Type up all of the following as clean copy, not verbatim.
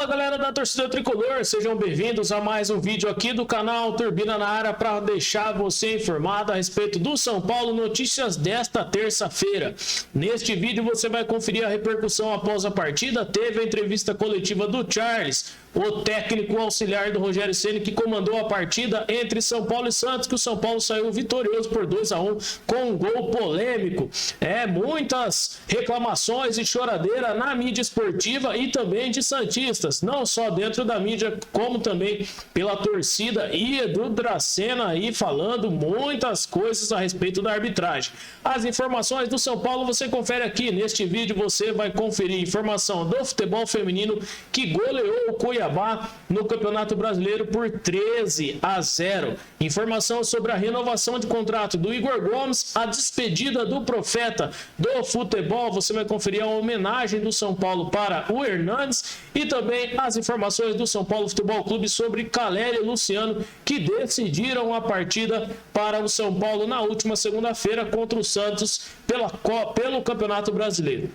Fala galera da torcida tricolor, sejam bem-vindos a mais um vídeo aqui do canal Turbina na Área para deixar você informado a respeito do São Paulo, notícias desta terça-feira. Neste vídeo você vai conferir a repercussão após a partida, teve a entrevista coletiva do Charles, o técnico auxiliar do Rogério Ceni, que comandou a partida entre São Paulo e Santos, que o São Paulo saiu vitorioso por 2-1 com um gol polêmico. Muitas reclamações e choradeira na mídia esportiva e também de santistas, não só dentro da mídia, como também pela torcida, e Edu Dracena aí falando muitas coisas a respeito da arbitragem. As informações do São Paulo você confere aqui. Neste vídeo você vai conferir informação do futebol feminino, que goleou o Cuiabá no Campeonato Brasileiro por 13-0. Informação sobre a renovação de contrato do Igor Gomes, a despedida do profeta do futebol. Você vai conferir a homenagem do São Paulo para o Hernanes e também as informações do São Paulo Futebol Clube sobre Caleri e Luciano, que decidiram a partida para o São Paulo na última segunda-feira contra o Santos pelo Campeonato Brasileiro.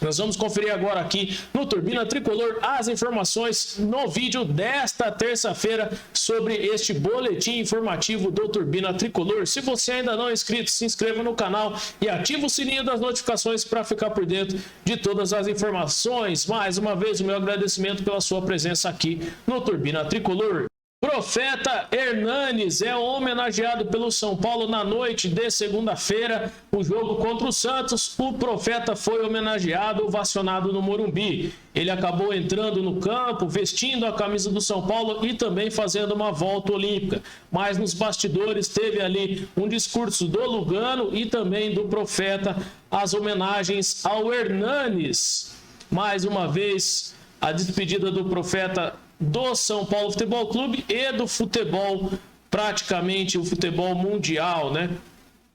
Nós vamos conferir agora aqui no Turbina Tricolor as informações no vídeo desta terça-feira sobre este boletim informativo do Turbina Tricolor. Se você ainda não é inscrito, se inscreva no canal e ative o sininho das notificações para ficar por dentro de todas as informações. Mais uma vez, o meu agradecimento pela sua presença aqui no Turbina Tricolor. Profeta Hernanes é homenageado pelo São Paulo na noite de segunda-feira, o jogo contra o Santos. O Profeta foi homenageado, ovacionado no Morumbi. Ele acabou entrando no campo, vestindo a camisa do São Paulo e também fazendo uma volta olímpica. Mas nos bastidores teve ali um discurso do Lugano e também do Profeta, as homenagens ao Hernanes. Mais uma vez, a despedida do Profeta do São Paulo Futebol Clube e do futebol, praticamente o futebol mundial, né?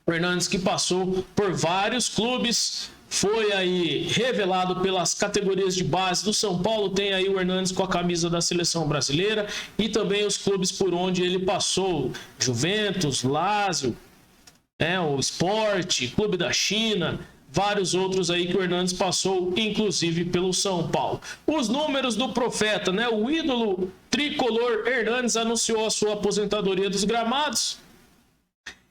O Hernanes, que passou por vários clubes, foi aí revelado pelas categorias de base do São Paulo. Tem aí o Hernanes com a camisa da seleção brasileira e também os clubes por onde ele passou: Juventus, Lazio, o Sport, Clube da China, vários outros aí que o Hernanes passou, inclusive pelo São Paulo. Os números do Profeta, né? O ídolo tricolor Hernanes anunciou a sua aposentadoria dos gramados.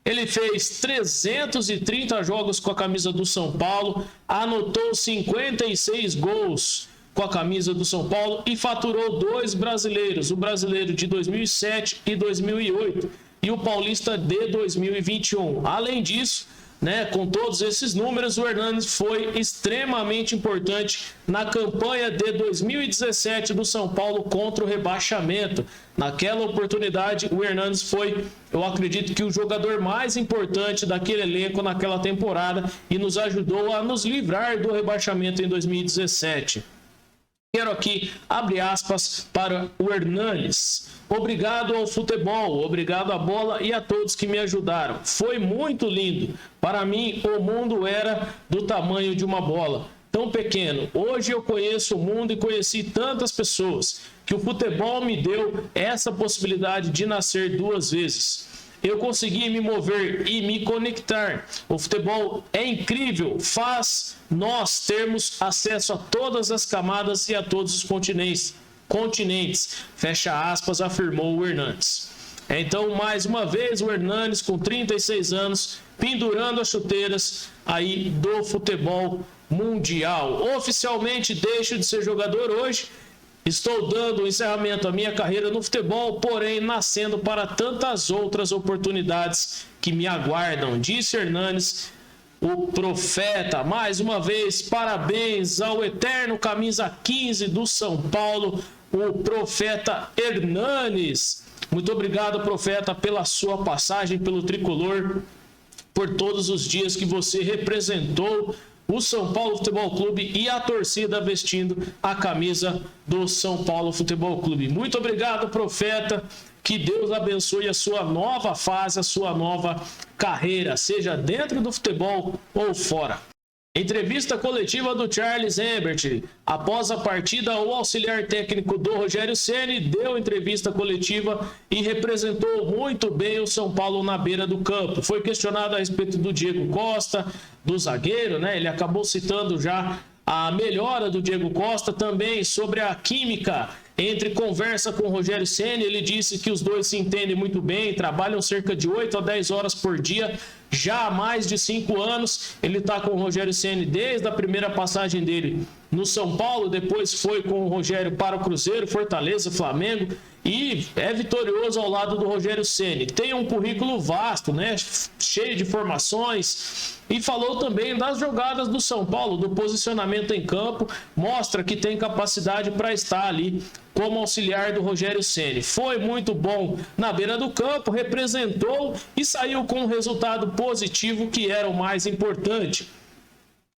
Ele fez 330 jogos com a camisa do São Paulo, anotou 56 gols com a camisa do São Paulo e faturou 2 brasileiros, o brasileiro de 2007 e 2008 e o paulista de 2021. Além disso, com todos esses números, o Hernanes foi extremamente importante na campanha de 2017 do São Paulo contra o rebaixamento. Naquela oportunidade, o Hernanes foi, eu acredito que o jogador mais importante daquele elenco naquela temporada e nos ajudou a nos livrar do rebaixamento em 2017. Quero aqui abrir aspas para o Hernanes. Obrigado ao futebol, obrigado à bola e a todos que me ajudaram. Foi muito lindo. Para mim, o mundo era do tamanho de uma bola, tão pequeno. Hoje eu conheço o mundo e conheci tantas pessoas que o futebol me deu essa possibilidade de nascer 2 vezes. Eu consegui me mover e me conectar. O futebol é incrível, faz nós termos acesso a todas as camadas e a todos os continentes, fecha aspas, afirmou o Hernanes. Então, mais uma vez, o Hernanes, com 36 anos, pendurando as chuteiras aí do futebol mundial. Oficialmente deixo de ser jogador hoje. Estou dando encerramento à minha carreira no futebol, porém nascendo para tantas outras oportunidades que me aguardam, disse Hernanes, o Profeta. Mais uma vez, parabéns ao eterno camisa 15 do São Paulo, o Profeta Hernanes. Muito obrigado, Profeta, pela sua passagem pelo tricolor, por todos os dias que você representou o São Paulo Futebol Clube e a torcida vestindo a camisa do São Paulo Futebol Clube. Muito obrigado, Profeta. Que Deus abençoe a sua nova fase, a sua nova carreira, seja dentro do futebol ou fora. Entrevista coletiva do Charles Embert. Após a partida, o auxiliar técnico do Rogério Ceni deu entrevista coletiva e representou muito bem o São Paulo na beira do campo. Foi questionado a respeito do Diego Costa, do zagueiro, né? Ele acabou citando já a melhora do Diego Costa, também sobre a química entre conversa com o Rogério Ceni. Ele disse que os dois se entendem muito bem, trabalham cerca de 8 a 10 horas por dia, já há mais de 5 anos. Ele está com o Rogério Ceni desde a primeira passagem dele no São Paulo, depois foi com o Rogério para o Cruzeiro, Fortaleza, Flamengo, e é vitorioso ao lado do Rogério Ceni. Tem um currículo vasto, né, cheio de formações, e falou também das jogadas do São Paulo, do posicionamento em campo, mostra que tem capacidade para estar ali como auxiliar do Rogério Ceni. Foi muito bom na beira do campo, representou e saiu com um resultado positivo, que era o mais importante.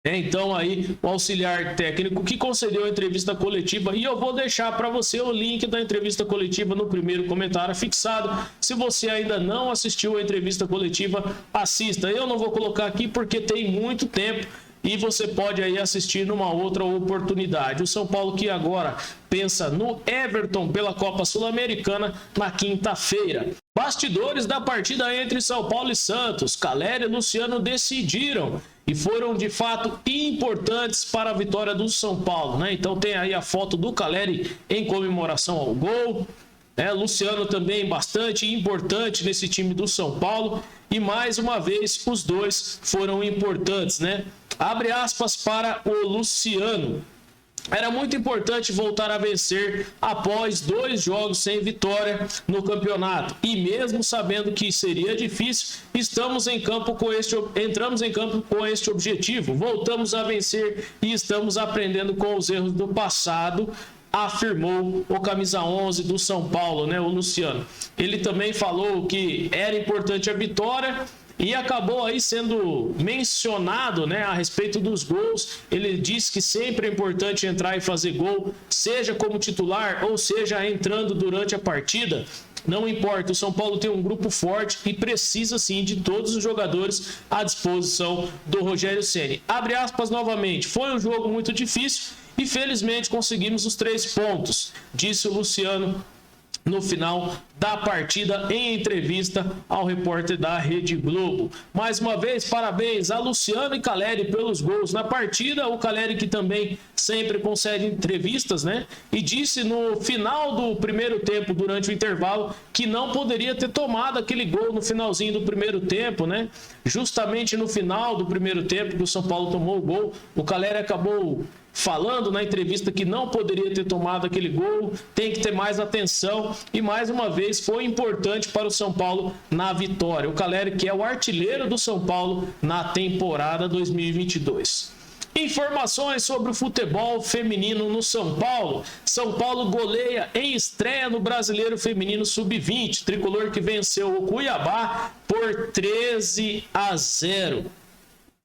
Então aí o auxiliar técnico que concedeu a entrevista coletiva, e eu vou deixar para você o link da entrevista coletiva no primeiro comentário fixado. Se você ainda não assistiu a entrevista coletiva, assista. Eu não vou colocar aqui porque tem muito tempo e você pode aí assistir numa outra oportunidade. O São Paulo que agora pensa no Everton pela Copa Sul-Americana na quinta-feira. Bastidores da partida entre São Paulo e Santos. Caleri e Luciano decidiram e foram de fato importantes para a vitória do São Paulo, né? Então tem aí a foto do Caleri em comemoração ao gol. Luciano também bastante importante nesse time do São Paulo. E mais uma vez os dois foram importantes, né? Abre aspas para o Luciano. Era muito importante voltar a vencer após 2 jogos sem vitória no campeonato. E mesmo sabendo que seria difícil, entramos em campo com este objetivo. Voltamos a vencer e estamos aprendendo com os erros do passado, afirmou o camisa 11 do São Paulo, né, o Luciano. Ele também falou que era importante a vitória e acabou aí sendo mencionado, né, a respeito dos gols. Ele disse que sempre é importante entrar e fazer gol, seja como titular ou seja entrando durante a partida. Não importa, o São Paulo tem um grupo forte e precisa sim de todos os jogadores à disposição do Rogério Ceni. Abre aspas novamente, foi um jogo muito difícil e felizmente conseguimos os 3 pontos, disse o Luciano no final da partida em entrevista ao repórter da Rede Globo. Mais uma vez, parabéns a Luciano e Caleri pelos gols na partida. O Caleri que também sempre concede entrevistas, né? E disse no final do primeiro tempo, durante o intervalo, que não poderia ter tomado aquele gol no finalzinho do primeiro tempo, né? Justamente no final do primeiro tempo que o São Paulo tomou o gol, o Caleri acabou falando na entrevista que não poderia ter tomado aquele gol, tem que ter mais atenção, e mais uma vez foi importante para o São Paulo na vitória. O Caleri que é o artilheiro do São Paulo na temporada 2022. Informações sobre o futebol feminino no São Paulo. São Paulo goleia em estreia no Brasileiro Feminino Sub-20. Tricolor que venceu o Cuiabá por 13 a 0.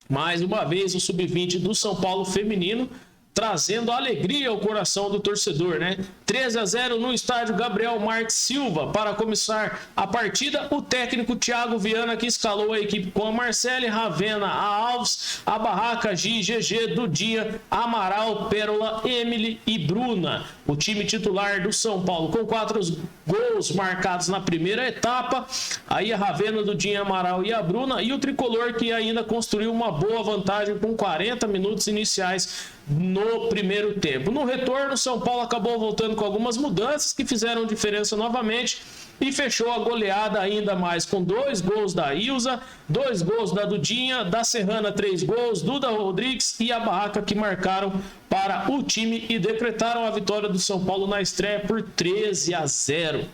Mais uma vez o Sub-20 do São Paulo feminino trazendo alegria ao coração do torcedor, né? 13 a 0 no estádio Gabriel Marques Silva. Para começar a partida, o técnico Thiago Viana, que escalou a equipe com a Marcele, Ravena, a Alves, a Barraca, GG, Dudinha, Amaral, Pérola, Emily e Bruna. O time titular do São Paulo com 4 gols marcados na primeira etapa. Aí a Ravena, Dudinha, Amaral e a Bruna. E o Tricolor que ainda construiu uma boa vantagem com 40 minutos iniciais no primeiro tempo. No retorno, o São Paulo acabou voltando com algumas mudanças que fizeram diferença novamente e fechou a goleada ainda mais com 2 gols da Ilza, 2 gols da Dudinha, da Serrana 3 gols, Duda Rodrigues e a Barraca que marcaram para o time e decretaram a vitória do São Paulo na estreia por 13 a 0.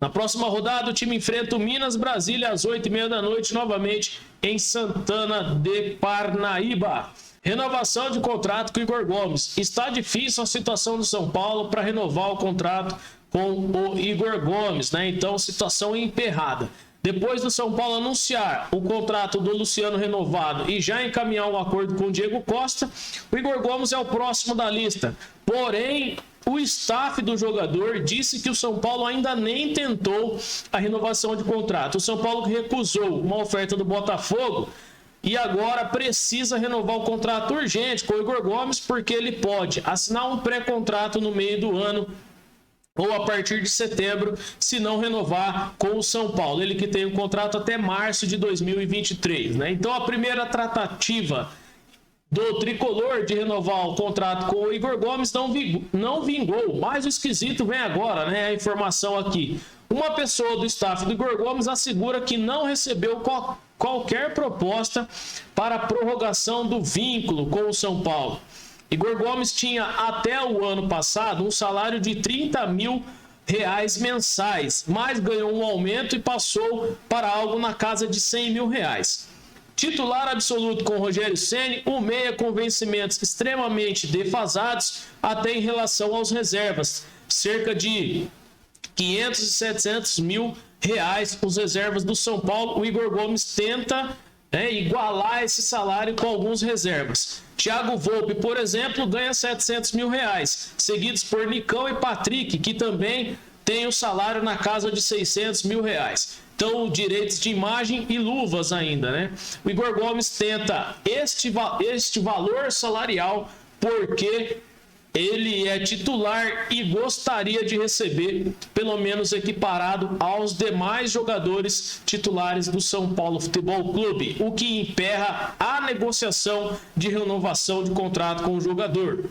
Na próxima rodada, o time enfrenta o Minas Brasília às 8h30 da noite, novamente em Santana de Parnaíba. Renovação de contrato com Igor Gomes. Está difícil a situação do São Paulo para renovar o contrato com o Igor Gomes, né? Então, situação emperrada. Depois do São Paulo anunciar o contrato do Luciano renovado e já encaminhar um acordo com o Diego Costa, o Igor Gomes é o próximo da lista. Porém, o staff do jogador disse que o São Paulo ainda nem tentou a renovação de contrato. O São Paulo recusou uma oferta do Botafogo e agora precisa renovar o contrato urgente com o Igor Gomes, porque ele pode assinar um pré-contrato no meio do ano ou a partir de setembro, se não renovar com o São Paulo. Ele que tem um contrato até março de 2023, né? Então a primeira tratativa do tricolor de renovar o contrato com o Igor Gomes não vingou, mas o esquisito vem agora, né? A informação aqui. Uma pessoa do staff do Igor Gomes assegura que não recebeu qualquer proposta para a prorrogação do vínculo com o São Paulo. Igor Gomes tinha até o ano passado um salário de R$30 mil mensais, mas ganhou um aumento e passou para algo na casa de R$100 mil. Titular absoluto com Rogério Ceni, o meia com vencimentos extremamente defasados até em relação aos reservas, cerca de 500 e 700 mil reais os reservas do São Paulo. O Igor Gomes tenta igualar esse salário com alguns reservas. Thiago Volpe, por exemplo, ganha 700 mil reais, seguidos por Nicão e Patrick, que também tem o salário na casa de 600 mil reais. Então, direitos de imagem e luvas ainda, né? O Igor Gomes tenta este valor salarial porque ele é titular e gostaria de receber pelo menos equiparado aos demais jogadores titulares do São Paulo Futebol Clube, o que emperra a negociação de renovação de contrato com o jogador.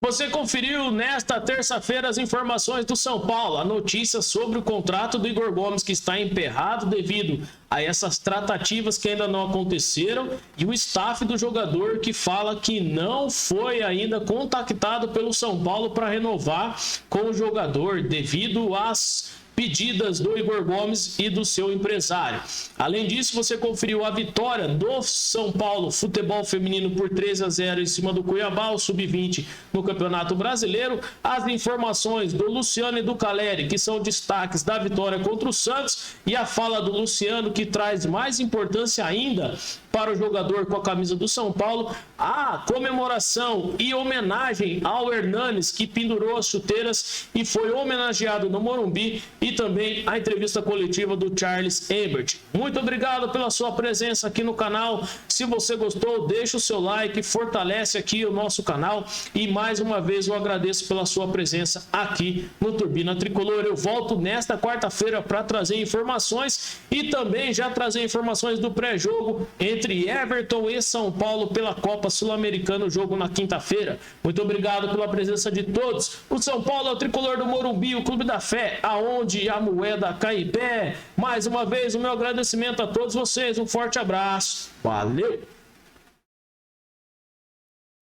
Você conferiu nesta terça-feira as informações do São Paulo, a notícia sobre o contrato do Igor Gomes que está emperrado devido a essas tratativas que ainda não aconteceram e o staff do jogador que fala que não foi ainda contactado pelo São Paulo para renovar com o jogador devido às pedidas do Igor Gomes e do seu empresário. Além disso, você conferiu a vitória do São Paulo Futebol Feminino por 3-0 em cima do Cuiabá, o Sub-20 no Campeonato Brasileiro. As informações do Luciano e do Caleri, que são destaques da vitória contra o Santos, e a fala do Luciano, que traz mais importância ainda para o jogador com a camisa do São Paulo, a comemoração e homenagem ao Hernanes, que pendurou as chuteiras e foi homenageado no Morumbi, e também a entrevista coletiva do Charles Embert. Muito obrigado pela sua presença aqui no canal. Se você gostou, deixa o seu like, fortalece aqui o nosso canal e mais uma vez eu agradeço pela sua presença aqui no Turbina Tricolor. Eu volto nesta quarta-feira para trazer informações e também já trazer informações do pré-jogo entre Everton e São Paulo pela Copa Sul-Americana, o jogo na quinta-feira. Muito obrigado pela presença de todos. O São Paulo é o tricolor do Morumbi, o Clube da Fé, aonde a moeda cai em pé. Mais uma vez, o meu agradecimento a todos vocês. Um forte abraço. Valeu!